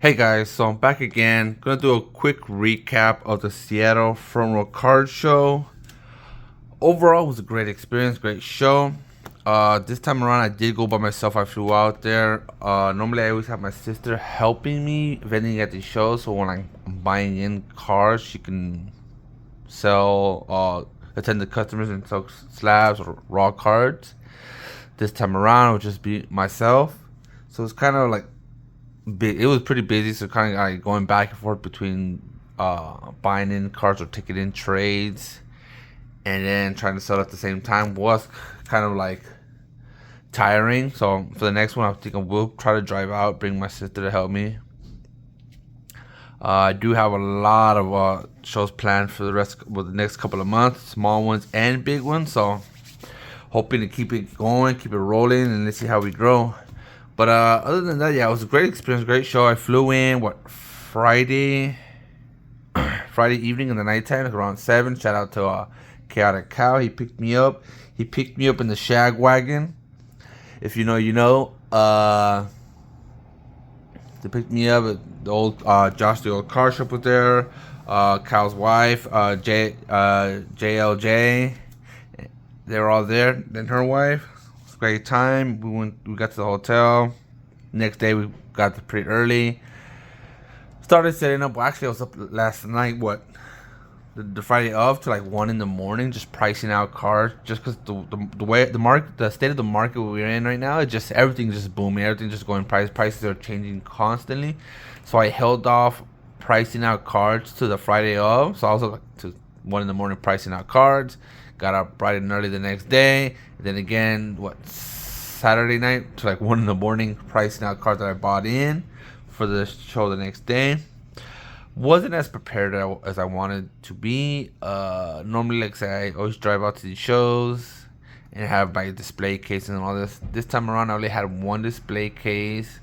Hey guys, so I'm back again. Gonna do a quick recap of the Seattle Front Row Card Show. Overall, it was a great experience, great show. This time around, I did go by myself. I flew out there. Normally, I always have my sister helping me vending at the show, so when I'm buying in cars, she can attend the customers and sell slabs or raw cards. This time around, it would just be myself. So it's kind of like it was pretty busy, so kind of like going back and forth between buying in cards or taking in trades, and then trying to sell at the same time was kind of like tiring. So for the next one, I think I will try to drive out, bring my sister to help me. I do have a lot of shows planned for the next couple of months, small ones and big ones. So hoping to keep it going, keep it rolling, and let's see how we grow. But other than that, yeah, it was a great experience, great show. I flew in Friday evening in the nighttime, around 7. Shout out to Chaotic Cow. He picked me up. He picked me up in the shag wagon. If you know, you know. They picked me up at the old Josh, the old car shop was there. Cal's wife, JLJ. They were all there. Then her wife. Great time. We got to the hotel. Next day we got there pretty early. Started setting up. Well, actually, I was up last night. The Friday of to like 1 in the morning, just pricing out cars. Just because the state of the market we're in right now, everything's just booming. Everything's just going price. Prices are changing constantly. So I held off pricing out cards to the Friday of. So I was up to 1 in the morning pricing out cards. Got up bright and early the next day. And then again, Saturday night to like 1 in the morning, pricing out cards that I bought in for the show the next day. Wasn't as prepared as I wanted to be. Normally, like I say, I always drive out to these shows and have my display case and all this. This time around, I only had one display case.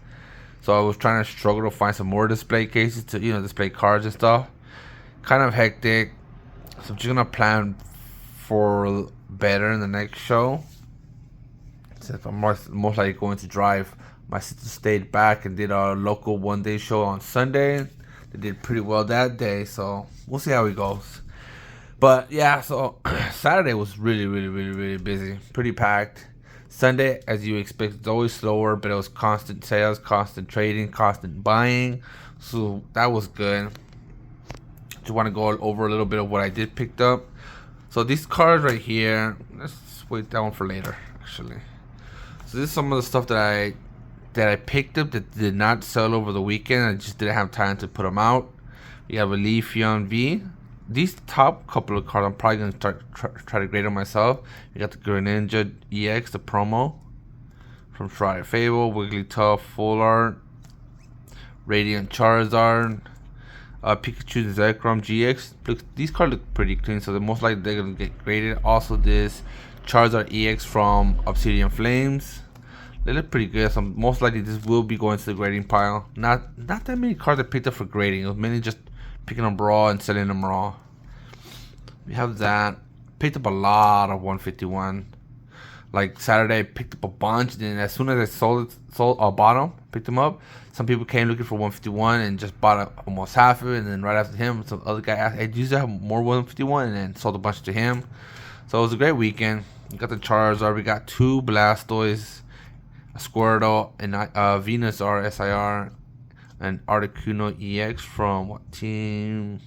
So I was trying to struggle to find some more display cases to, display cards and stuff. Kind of hectic. So I'm just going to plan for better in the next show. Since I'm most likely going to drive, my sister stayed back and did a local one-day show on Sunday. They did pretty well that day, so we'll see how it goes. But yeah, so Saturday was really, really, really, really busy, pretty packed. Sunday, as you expect, it's always slower, but it was constant sales, constant trading, constant buying, so that was good. Just want to go over a little bit of what I did pick up. So these cards right here, let's wait that one for later, actually. So this is some of the stuff that I picked up that did not sell over the weekend. I just didn't have time to put them out. We have a Leafeon V. These top couple of cards, I'm probably going to try to grade them myself. We got the Greninja EX, the promo from Shrouded Fable, Wigglytuff, Full Art, Radiant Charizard, Pikachu Zekrom GX. Look, these cards look pretty clean, so most likely they're gonna get graded. Also, this Charizard EX from Obsidian Flames. They look pretty good, so most likely this will be going to the grading pile. Not that many cards I picked up for grading. It was mainly just picking them raw and selling them raw. We have that. Picked up a lot of 151. Like Saturday, I picked up a bunch, and as soon as I bought them, picked them up. Some people came looking for 151 and just bought almost half of it, and then right after him, some other guy asked, "Hey, do you have more 151?" and then sold a bunch to him. So it was a great weekend. We got the Charizard, we got 2 Blastoise, a Squirtle, and Venusaur SIR, and Articuno EX from Team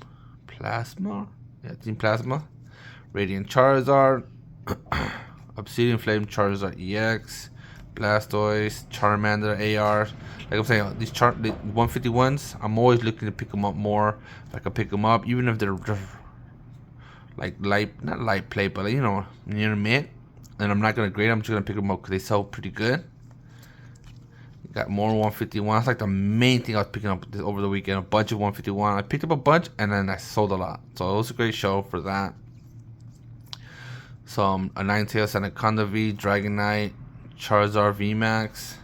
Plasma? Yeah, Team Plasma. Radiant Charizard. Obsidian Flame Charizard EX, Blastoise, Charmander AR. Like I'm saying, the 151s, I'm always looking to pick them up more. If I can pick them up, even if they're just like not light play, but near mid. And I'm not gonna grade them, I'm just gonna pick them up because they sell pretty good. Got more 151. That's like the main thing I was picking up over the weekend. A bunch of 151. I picked up a bunch and then I sold a lot. So it was a great show for that. Some a Ninetales Anaconda V, Dragonite, Charizard VMAX,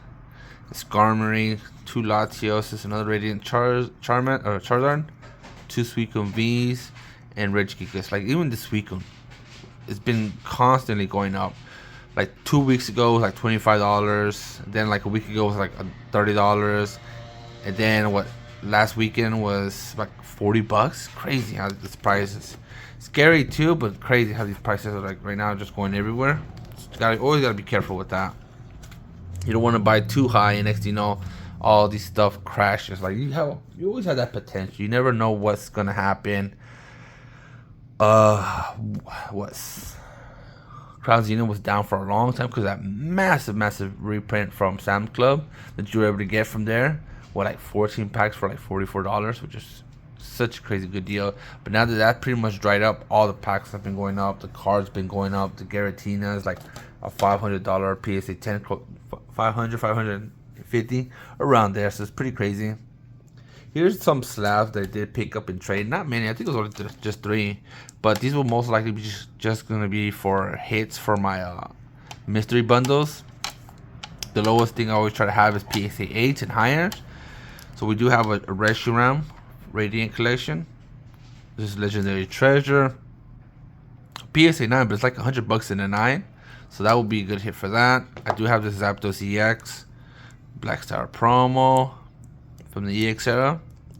Skarmory, 2 Latios, another Radiant Charizard, 2 Suicune Vs, and Regigigas. Like even the Suicune, it's been constantly going up. Like 2 weeks ago, it was like $25. Then like a week ago, it was like $30. And then last weekend was like $40. Crazy how this price is. Scary too, but crazy how these prices are like right now, just going everywhere. Always gotta be careful with that. You don't want to buy too high, and next thing you know, all these stuff crashes. Like you always have that potential. You never know what's gonna happen. What's Crown Zenith was down for a long time because that massive reprint from Sam's Club that you were able to get from there. What, like 14 packs for like $44, which is such a crazy good deal. But now that that pretty much dried up, all the packs have been going up. The cards been going up. The Garatina is like a $500 PSA 10, 500, 550 around there. So it's pretty crazy. Here's some slabs that I did pick up and trade. Not many. I think it was only just 3. But these will most likely be just going to be for hits for my mystery bundles. The lowest thing I always try to have is PSA 8 and higher. So we do have a Reshiram Radiant Collection. This is Legendary Treasure. PSA 9, but it's like $100 in a 9. So that will be a good hit for that. I do have this Zapdos EX Black Star promo from the EX era.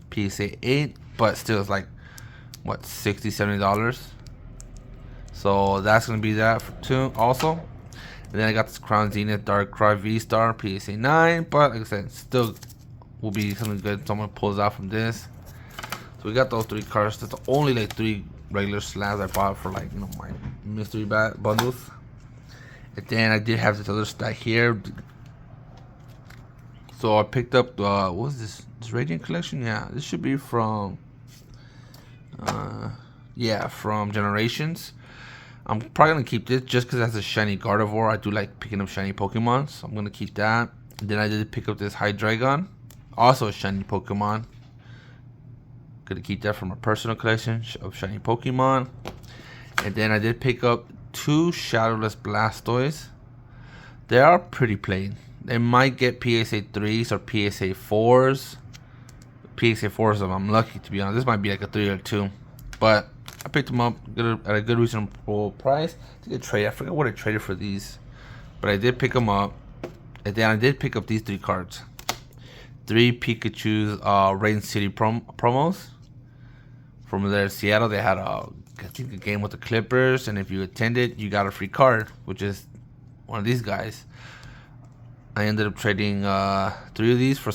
PSA 8, but still it's like, what, $60, $70. So that's going to be that for 2 also. And then I got this Crown Zenith Darkrai V-Star PSA 9. But like I said, still will be something good someone pulls out from this. So we got those 3 cards. That's only like 3 regular slabs I bought for, like, you know, my mystery bundles. And then I did have this other stack here. So I picked up what was this Radiant Collection? Yeah, this should be from from Generations. I'm probably gonna keep this just because it has a shiny Gardevoir. I do like picking up shiny Pokemon, so I'm gonna keep that. And then I did pick up this Hydreigon, also a shiny Pokemon. Gonna keep that from a personal collection of shiny Pokemon. And then I did pick up 2 Shadowless Blastoise. They are pretty plain. They might get PSA 3s or PSA 4s. PSA 4s if I'm lucky, to be honest. This might be like a 3 or 2. But I picked them up at a good reasonable price. I think I traded. I forgot what I traded for these. But I did pick them up. And then I did pick up these 3 cards. 3 Pikachu's Rain City promos. From there in Seattle, they had I think a game with the Clippers. And if you attended, you got a free card, which is one of these guys. I ended up trading 3 of these for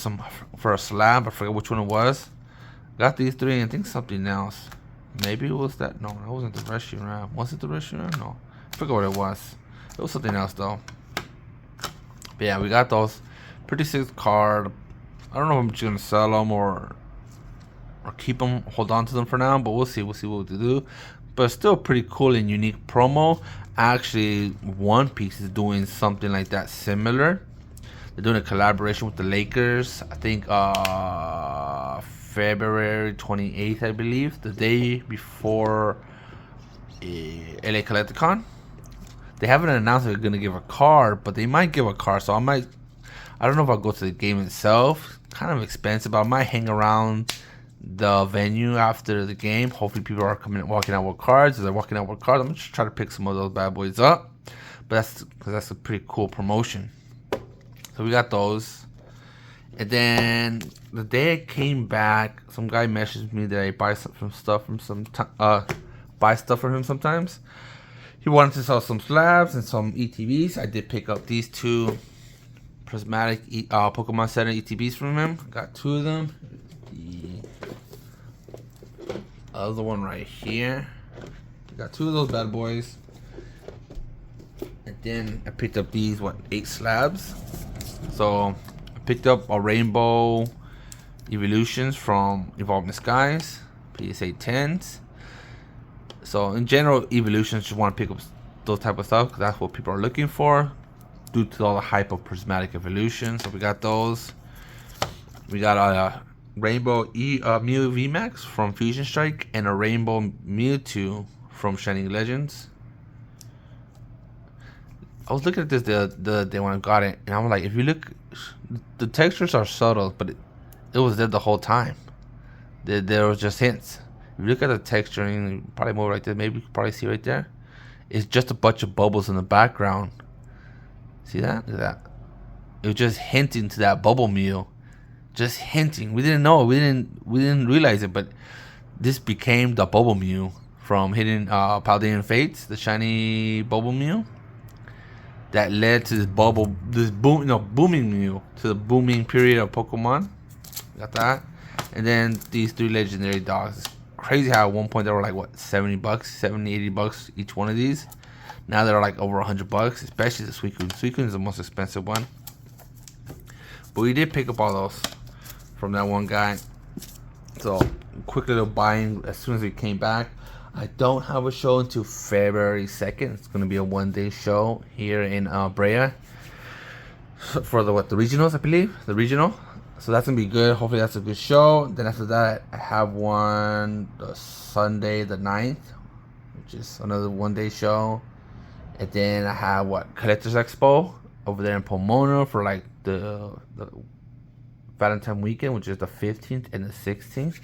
a slab. I forget which one it was. Got these 3 and I think something else. Maybe it was that. No, that wasn't the Reshiram. Was it the Reshiram? No. I forget what it was. It was something else though. But yeah, we got those. Pretty sick card. I don't know if I'm just gonna sell them or keep them, hold on to them for now. But we'll see. We'll see what we do. But still pretty cool and unique promo. Actually, One Piece is doing something like that similar. They're doing a collaboration with the Lakers. I think February 28th, I believe, the day before LA Collecticon. They haven't announced they're gonna give a card, but they might give a card. So I don't know if I'll go to the game itself. Kind of expensive, but I might hang around the venue after the game. Hopefully, people are walking out with cards. As they're walking out with cards, I'm gonna just try to pick some of those bad boys up. But that's because that's a pretty cool promotion. So we got those. And then the day I came back, some guy messaged me that I buy stuff from him sometimes. He wanted to sell some slabs and some ETBs. I did pick up these 2 prismatic Pokemon Center ETBs from him. Got 2 of them. The other one right here. Got 2 of those bad boys. And then I picked up these 8 slabs. So I picked up a Rainbow Evolutions from Evolving Skies, PSA 10s. So in general, Evolutions just want to pick up those type of stuff because that's what people are looking for due to all the hype of Prismatic Evolution. So we got those. We got a Rainbow Mew VMAX from Fusion Strike and a Rainbow Mewtwo from Shining Legends. I was looking at this the day when I got it, and I'm like, if you look, the textures are subtle, but it was there the whole time. There was just hints. If you look at the texture, and you probably move right there, maybe you can probably see right there. It's just a bunch of bubbles in the background. See that? Look at that. It was just hinting to that bubble meal. just hinting. We didn't know. We didn't realize it, but this became the Bubble Mew from Hidden Paldean Fates, the shiny Bubble Mew that led to booming Mew, to the booming period of Pokemon. Got that, and then these 3 legendary dogs. It's crazy how at one point they were like what, $70, $80 each one of these. Now they're like over $100, especially the Suicune. Suicune is the most expensive one. But we did pick up all those from that one guy. So quick little buying as soon as we came back. I don't have a show until February 2nd. It's gonna be a 1-day show here in Brea for the regionals, I believe. The regional. So that's gonna be good. Hopefully that's a good show. Then after that, I have one Sunday the 9th, which is another 1-day show. And then I have Collectors Expo over there in Pomona for like the Valentine weekend, which is the 15th and the 16th.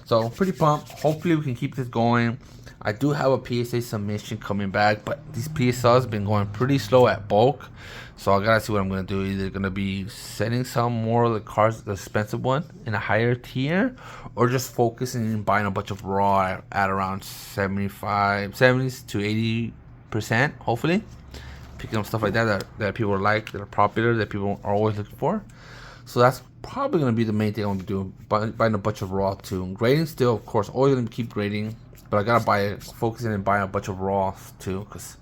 So pretty pumped. Hopefully we can keep this going. I do have a PSA submission coming back, but these PSAs have been going pretty slow at bulk. So I gotta see what I'm gonna do. Either gonna be sending some more of the cards, the expensive one, in a higher tier, or just focusing and buying a bunch of raw at around 70 to 80%, hopefully. Picking up stuff like that people like, that are popular, that people are always looking for. So that's probably going to be the main thing I'm going to be doing, buying a bunch of raw too. Grading still, of course, always going to keep grading, but I got to focusing and buying a bunch of raw too, because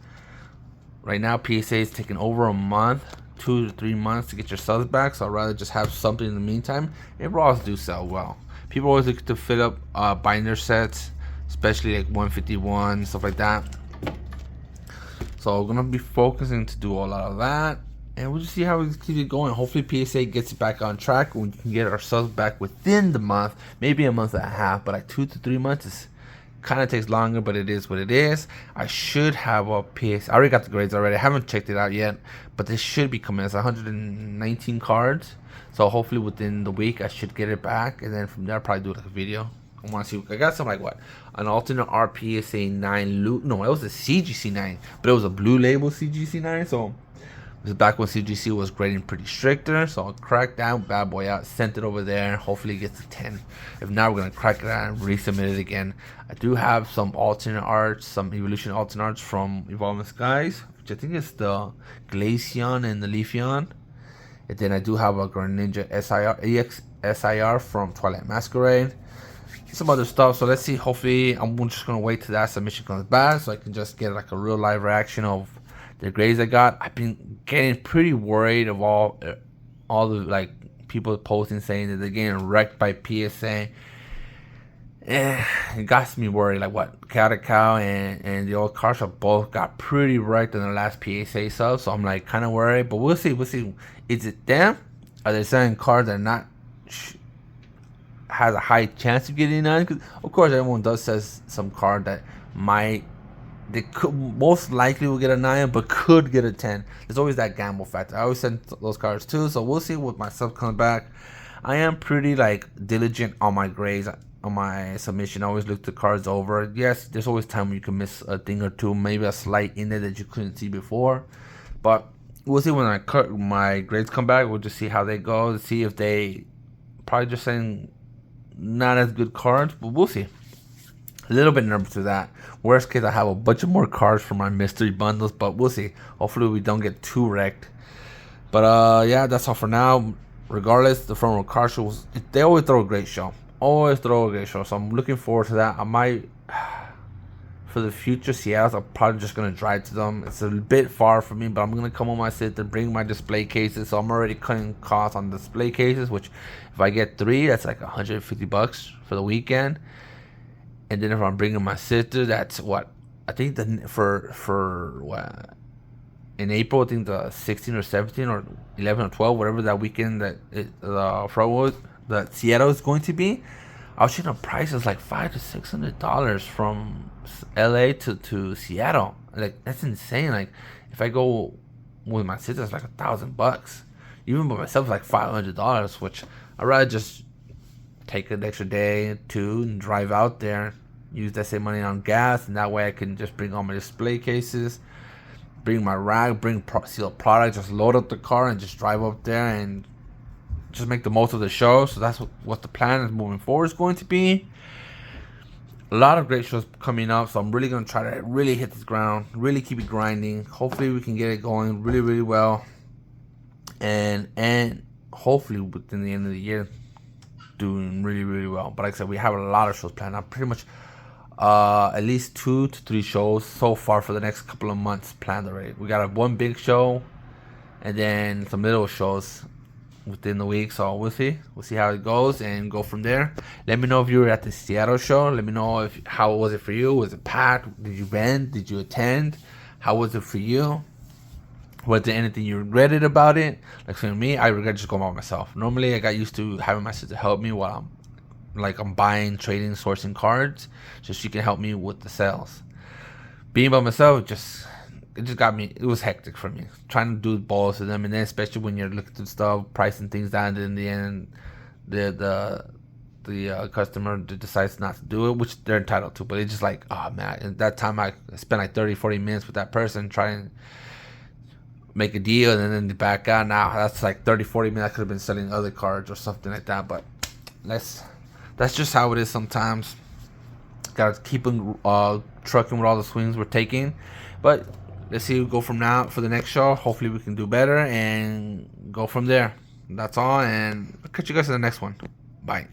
right now PSA is taking over a month, 2 to 3 months to get your subs back, so I'd rather just have something in the meantime. And raws do sell well. People always look to fill up binder sets, especially like 151, stuff like that. So we're gonna be focusing to do a lot of that, and we'll just see how we keep it going. Hopefully PSA gets back on track. We can get our subs back within the month, maybe a month and a half, but like 2 to 3 months is kind of takes longer, but it is what it is. I should have a PSA. I already got the grades already. I haven't checked it out yet, but this should be coming. It's 119 cards, so hopefully within the week I should get it back, and then from there I'll probably do like a video. I want to see. I got some like an alternate RPSA 9 loot. No, it was a CGC 9, but it was a blue label CGC 9. So it was back when CGC was grading pretty stricter. So I'll crack that bad boy out, sent it over there. Hopefully it gets a 10. If not, we're gonna crack it out and resubmit it again. I do have some alternate arts, some evolution alternate arts from Evolving Skies, which I think is the Glaceon and the Leafeon. And then I do have a Greninja EX SIR from Twilight Masquerade. Some other stuff, so let's see. Hopefully I'm just gonna wait till that submission comes back so I can just get like a real live reaction of the grades I got. I've been getting pretty worried of all the like people posting saying that they're getting wrecked by PSA. It got me worried. Like Catacow and the old car shop both got pretty wrecked in the last PSA sub, so I'm like kind of worried, but we'll see. Is it them? Are they selling cards that are not has a high chance of getting 9? Because of course everyone does says some card that they could most likely will get a 9 but could get a 10. There's always that gamble factor. I always send those cards too, so we'll see what my stuff comes back. I am pretty like diligent on my grades, on my submission. I always look the cards over. Yes, there's always time when you can miss a thing or two, maybe a slight in there that you couldn't see before, but we'll see when my grades come back. We'll just see how they go, to see if they probably just saying not as good cards, but we'll see. A little bit nervous with that. Worst case, I have a bunch of more cards for my mystery bundles, but we'll see. Hopefully we don't get too wrecked. But yeah, that's all for now. Regardless, the front row card shows, they always throw a great show. So I'm looking forward to that. I might, for the future Seattle's, I'm probably just gonna drive to them. It's a bit far from me, but I'm gonna come on my sit and bring my display cases. So I'm already cutting costs on display cases, which if I get 3, that's like $150 for the weekend. And then if I'm bringing my sister, that's what I think for what in April, I think the 16 or 17 or 11 or 12, whatever that weekend that that Seattle is going to be. I was checking the prices like $500 to $600 from LA to Seattle. Like that's insane. Like if I go with my sister, it's like $1,000. Even by myself, it's like $500, which I'd rather just take an extra day or two and drive out there, use that same money on gas, and that way I can just bring all my display cases, bring my rack, bring sealed product, just load up the car and just drive up there and just make the most of the show. So that's what the plan is moving forward is going to be. A lot of great shows coming up, so I'm really gonna try to really hit this ground, really keep it grinding. Hopefully we can get it going really, really well, and hopefully within the end of the year, doing really, really well. But like I said, we have a lot of shows planned out. Pretty much, at least 2 to 3 shows so far for the next couple of months planned already. We got one big show, and then some little shows within the week, so we'll see how it goes and go from there. Let me know if you were at the Seattle show. Let me know how was it for you. Was it packed? Did you vent? Did you attend? How was it for you? Was there anything you regretted about it? Like for me, I regret just going by myself. Normally I got used to having my sister help me while I'm buying, trading, sourcing cards, so she can help me with the sales. Being by myself, it just got me. It was hectic for me trying to do both of them, and then especially when you're looking at stuff, pricing things down. And in the end, the customer decides not to do it, which they're entitled to. But it's just like, oh man, at that time I spent like 30-40 minutes with that person trying to make a deal, and then they back out. Now that's like 30-40 minutes. I could have been selling other cards or something like that. But that's just how it is sometimes. Gotta keep trucking with all the swings we're taking, but. Let's see, go from now for the next show. Hopefully we can do better and go from there. That's all, and I'll catch you guys in the next one. Bye.